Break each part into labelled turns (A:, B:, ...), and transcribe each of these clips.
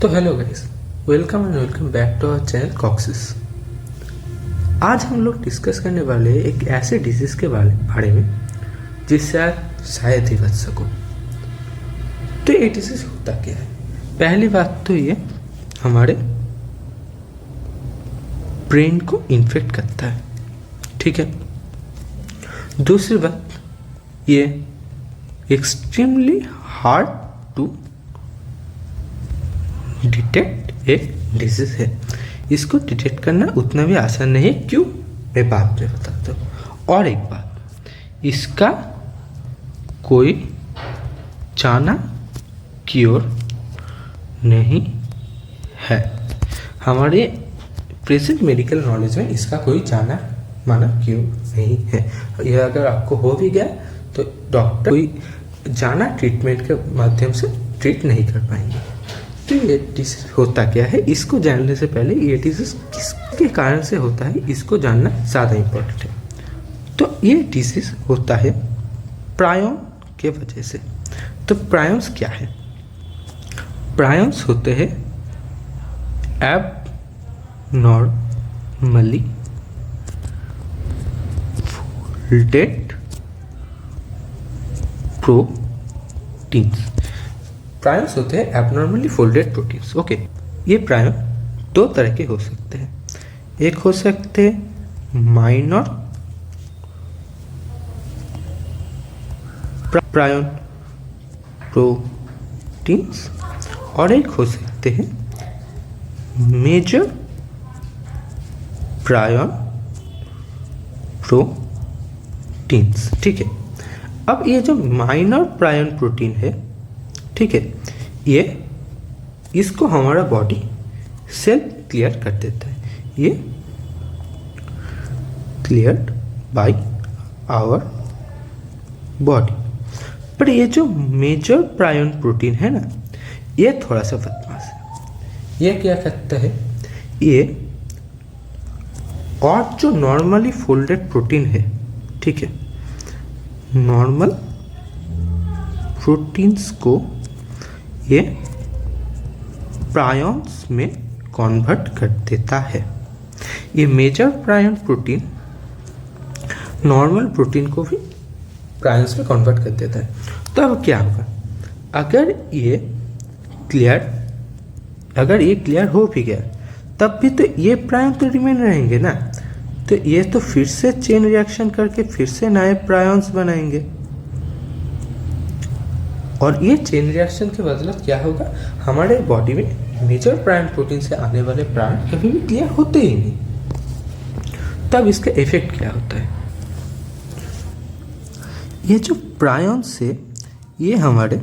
A: तो hello guys, welcome back to our channel Coxis. आज हम लोग डिस्कस करने वाले हैं एक ऐसे डिजीज के बारे में जिससे आप शायद ही बच सको। तो ये डिजीज होता क्या है? पहली बात तो ये हमारे ब्रेन को इन्फेक्ट करता है, ठीक है। दूसरी बात, ये एक्सट्रीमली हार्ड टू डिटेक्ट एक डिजीज है। इसको डिटेक्ट करना उतना भी आसान नहीं है। क्यों? मैं बाद में बताता हूँ। और एक बात, इसका कोई जाना क्योर नहीं है। हमारे प्रेजेंट मेडिकल नॉलेज में इसका कोई जाना माना क्योर नहीं है। यह अगर आपको हो भी गया तो डॉक्टर कोई जाना ट्रीटमेंट के माध्यम से ट्रीट नहीं कर पाएंगे। तो ये डिजीज होता क्या है, इसको जानने से पहले ये डिजीज किसके कारण से होता है इसको जानना ज़्यादा इम्पोर्टेंट है। तो ये डिजीज होता है प्रायन के वजह से। तो प्रायन्स क्या है? प्रायन्स होते हैं एबनॉर्मली फोल्डेड प्रोटीन्स। प्रायन्स होते हैं एबनॉर्मली फोल्डेड प्रोटीन्स। ओके, ये प्रायन दो तरह के हो सकते हैं। एक हो सकते हैं माइनर प्रायन प्रोटीन्स और एक हो सकते हैं मेजर प्रायन प्रोटीन्स, ठीक है। अब ये जो माइनर प्रायन प्रोटीन है, ठीक है, ये इसको हमारा बॉडी सेल्फ क्लियर कर देता है। ये क्लियर्ड बाय आवर बॉडी। पर ये जो मेजर प्रायन प्रोटीन है ना, ये थोड़ा सा बदमाश है। ये क्या करता है, ये और जो नॉर्मली फोल्डेड प्रोटीन है, ठीक है, नॉर्मल प्रोटीन्स को ये प्रायन्स में कन्वर्ट कर देता है। ये मेजर प्रायन प्रोटीन नॉर्मल प्रोटीन को भी प्रायन्स में कन्वर्ट कर देता है। तो अब क्या होगा, अगर ये क्लियर हो भी गया तब भी तो ये प्रायन तो रिमेन रहेंगे ना। तो ये तो फिर से चेन रिएक्शन करके फिर से नए प्रायन्स बनाएंगे और ये चेन रिएक्शन के बदौलत क्या होगा, हमारे बॉडी में मेजर प्रायन प्रोटीन से आने वाले प्रायन कभी भी क्लियर होते ही नहीं। तब इसका इफेक्ट क्या होता है, ये जो प्रायन्स है ये हमारे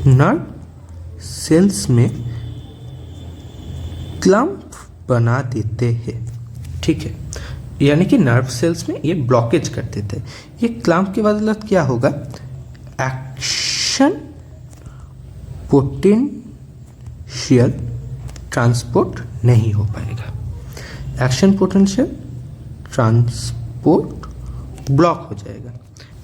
A: नर्व सेल्स में क्लम्प बना देते हैं, ठीक है। यानी कि नर्व सेल्स में ये ब्लॉकेज कर देते हैं। ये क्लम्प के बदौलत क्या होगा, एक्शन पोटेंशियल ट्रांसपोर्ट नहीं हो पाएगा। एक्शन पोटेंशियल ट्रांसपोर्ट ब्लॉक हो जाएगा।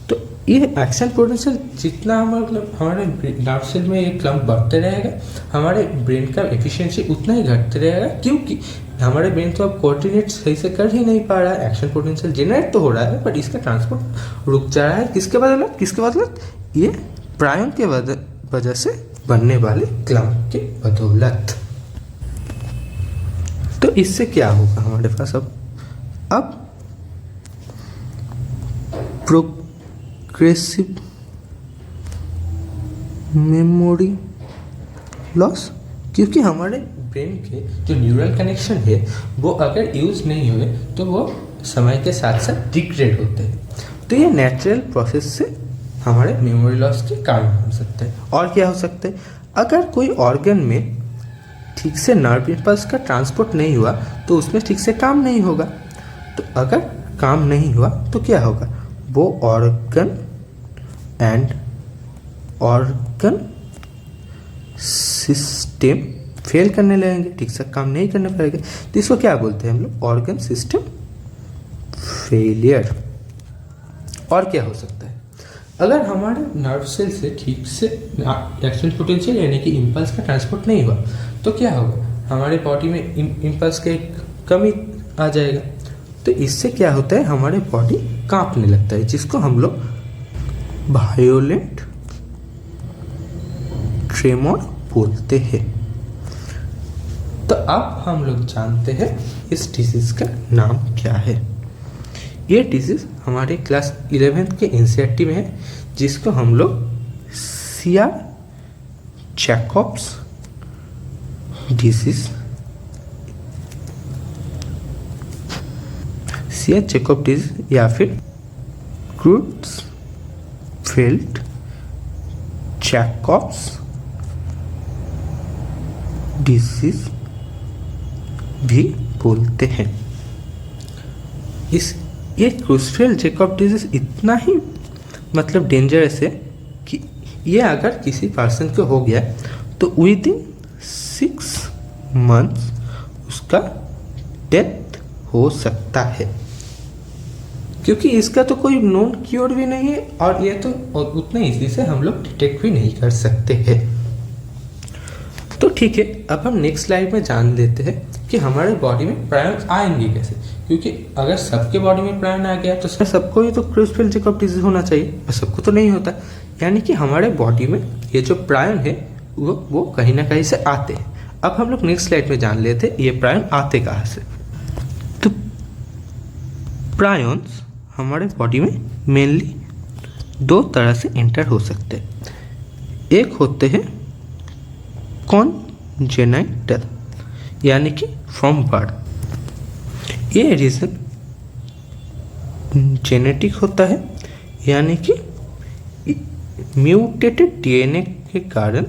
A: तो ये एक्शन पोटेंशियल जितना हमारे नर्व सेल में ये क्लम्प बढ़ते रहेगा, हमारे ब्रेन का एफिशिएंसी उतना ही घटते रहेगा। क्योंकि हमारे ब्रेन तो अब कोऑर्डिनेट सही से कर ही नहीं पा रहा है। एक्शन पोटेंशियल जनरेट तो हो रहा है बट इसका ट्रांसपोर्ट रुक जा रहा है। किसके बदौलत? ये प्रायन के वजह से बनने वाले क्लम्प के बदौलत। तो इससे क्या होगा हमारे पास, अब प्रोग्रेसिव मेमोरी लॉस। क्योंकि हमारे ब्रेन के जो न्यूरल कनेक्शन है वो अगर यूज नहीं हुए तो वो समय के साथ साथ डिग्रेड होते हैं। तो ये नेचुरल प्रोसेस से हमारे मेमोरी लॉस के कारण हो सकते हैं। और क्या हो सकता है, अगर कोई ऑर्गन में ठीक से नर्व इम्पल्स का ट्रांसपोर्ट नहीं हुआ तो उसमें ठीक से काम नहीं होगा। तो अगर काम नहीं हुआ तो क्या होगा, वो ऑर्गन सिस्टम फेल करने लगेंगे, ठीक से काम नहीं करने पाएंगे। तो इसको क्या बोलते हैं हम लोग, ऑर्गन सिस्टम फेलियर। और क्या हो सकता है, अगर हमारे नर्व सेल से ठीक से एक्शन पोटेंशियल यानी कि इम्पल्स का ट्रांसपोर्ट नहीं हुआ तो क्या होगा, हमारे बॉडी में इम्पल्स का एक कमी आ जाएगा। तो इससे क्या होता है, हमारे बॉडी कांपने लगता है, जिसको हम लोग वायोलेंट ट्रेमोर बोलते हैं। तो अब हम लोग जानते हैं इस डिजीज का नाम क्या है। ये डिजीज हमारे क्लास 11th के एनसीईआरटी में है, जिसको हम लोग Siya Jacobs disease, Siya Jacob disease या फिर क्रूट्सफेल्ड जैकब्स डिजीज भी बोलते हैं। ये क्रूट्सफेल्ड जैकब डिजीज इतना ही मतलब डेंजरस है कि ये अगर किसी पर्सन को हो गया तो विद इन 6 मंथ्स उसका डेथ हो सकता है, क्योंकि इसका तो कोई नोन क्योर भी नहीं है और ये तो उतना इजी से हम लोग डिटेक्ट भी नहीं कर सकते हैं। तो ठीक है, अब हम नेक्स्ट स्लाइड में जान लेते हैं कि हमारे बॉडी में प्रायन आएंगे कैसे, क्योंकि अगर सबके बॉडी में प्रायन आ गया तो सबको ही तो क्रूट्सफेल्ड जैकब डिजीज होना चाहिए, और सबको तो नहीं होता। यानी कि हमारे बॉडी में ये जो प्रायन है वो कहीं ना कहीं से आते हैं। अब हम लोग नेक्स्ट स्लाइड में जान लेते हैं ये प्रायन आते कहाँ से। तो प्रायन्स हमारे बॉडी में मेनली 2 तरह से एंटर हो सकते हैं। एक होते हैं कॉन्जेनाइटल यानी कि फ्रॉम बर्थ। ये रीजन जेनेटिक होता है, यानी कि म्यूटेटेड डीएनए के कारण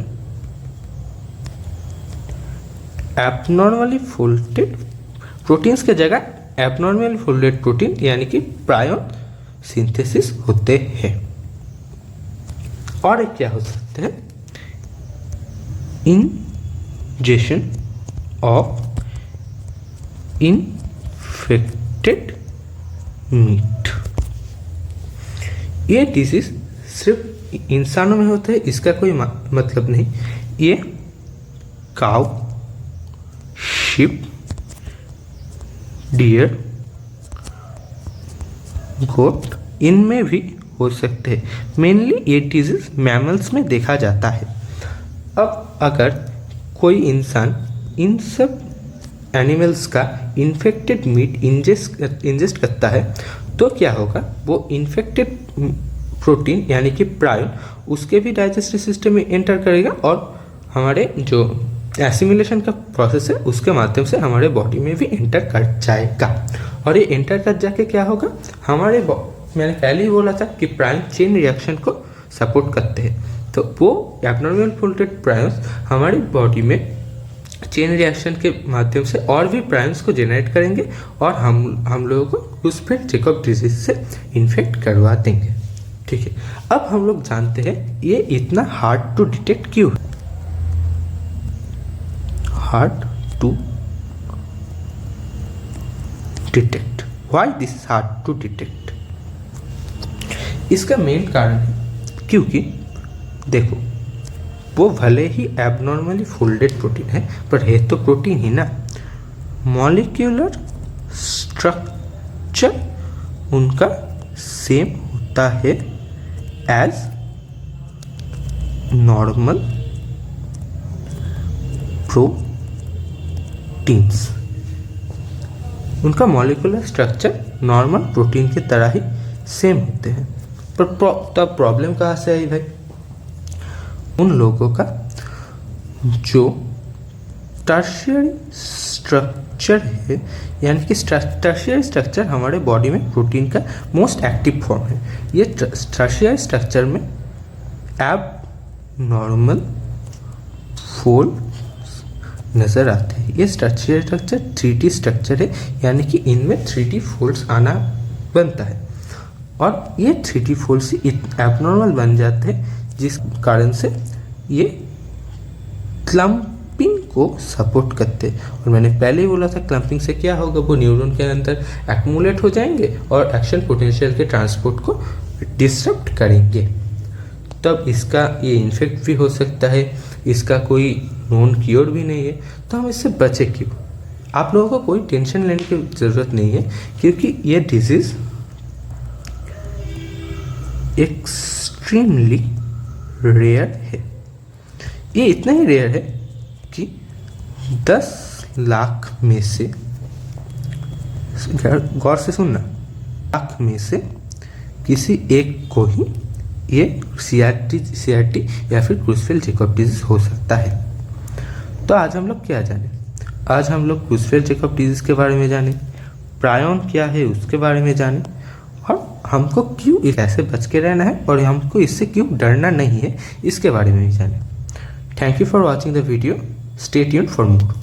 A: एबनॉर्मली फोल्डेड प्रोटीन्स के जगह एबनॉर्मली फोल्डेड प्रोटीन यानी कि प्रायन सिंथेसिस होते हैं। और एक क्या हो सकते हैं, इंजेक्शन ऑफ इन्फेक्टेड मीट। ये डिजीज सिर्फ इंसानों में होता है, इसका कोई मतलब नहीं। ये काऊ, शिप, डियर, गोट इनमें भी हो सकते हैं। मेनली ये डिजीज मैमल्स में देखा जाता है। अब अगर कोई इंसान इन सब एनिमल्स का इन्फेक्टेड मीट इंजेस्ट करता है तो क्या होगा, वो इन्फेक्टेड प्रोटीन यानी कि प्रायन उसके भी डाइजेस्टिव सिस्टम में एंटर करेगा और हमारे जो एसिमिलेशन का प्रोसेस है उसके माध्यम से हमारे बॉडी में भी एंटर कर जाएगा। और ये एंटर कर जाके क्या होगा, हमारे मैंने पहले ही बोला था कि प्रायन चेन रिएक्शन को सपोर्ट करते हैं, तो वो एबनॉर्मल फोल्डेड प्रायन्स हमारी बॉडी में चेन रिएक्शन के माध्यम से और भी प्रायन्स को जनरेट करेंगे और हम लोगों को क्रूट्सफेल्ड जैकब डिजीज से इन्फेक्ट करवा देंगे। ठीक है, अब हम लोग जानते हैं ये इतना हार्ड टू डिटेक्ट क्यों है। Hard to detect, why this is hard to detect. इसका मेन कारण है क्योंकि देखो, वो भले ही एबनॉर्मली फोल्डेड प्रोटीन है पर है तो प्रोटीन ही ना। मॉलिक्यूलर स्ट्रक्चर उनका सेम होता है एज नॉर्मल प्रोटीन्स। उनका मॉलिक्यूलर स्ट्रक्चर नॉर्मल प्रोटीन की तरह ही सेम होते हैं। पर तब प्रॉब्लम कहाँ से आई भाई, उन लोगों का जो टर्शियरी स्ट्रक्चर है, यानी कि टर्शियरी स्ट्रक्चर हमारे बॉडी में प्रोटीन का मोस्ट एक्टिव फॉर्म है। ये टर्शियरी स्ट्रक्चर में एब नॉर्मल फोल्ड नज़र आते हैं। ये टर्शियरी स्ट्रक्चर 3D स्ट्रक्चर है, यानी कि इनमें 3D फोल्ड्स आना बनता है और ये 3D फोल्ड्स एबनॉर्मल बन जाते हैं, जिस कारण से ये क्लम्पिंग को सपोर्ट करते हैं। और मैंने पहले ही बोला था क्लम्पिंग से क्या होगा, वो न्यूरॉन के अंदर एक्यूमुलेट हो जाएंगे और एक्शन पोटेंशियल के ट्रांसपोर्ट को डिस्टर्ब करेंगे तब इसका ये इन्फेक्ट भी हो सकता है, इसका कोई नॉन क्योर भी नहीं है, तो हम इससे बचे क्यों। आप लोगों को कोई टेंशन लेने की ज़रूरत नहीं है, क्योंकि ये डिजीज़ एक्सट्रीमली रेयर है। ये इतना ही रेयर है कि 10 लाख में से, गौर से सुनना, लाख में से किसी एक को ही ये CRT या फिर क्रूसफेल्ड जैकब डिजीज हो सकता है। तो आज हम लोग क्या जाने, आज हम लोग क्रूसफेल्ड जैकब डिजीज के बारे में जाने, प्रायन क्या है उसके बारे में जाने, और हमको क्यों कैसे बच के रहना है और हमको इससे क्यों डरना नहीं है इसके बारे में भी जाने। Thank you for watching the video, stay tuned for more.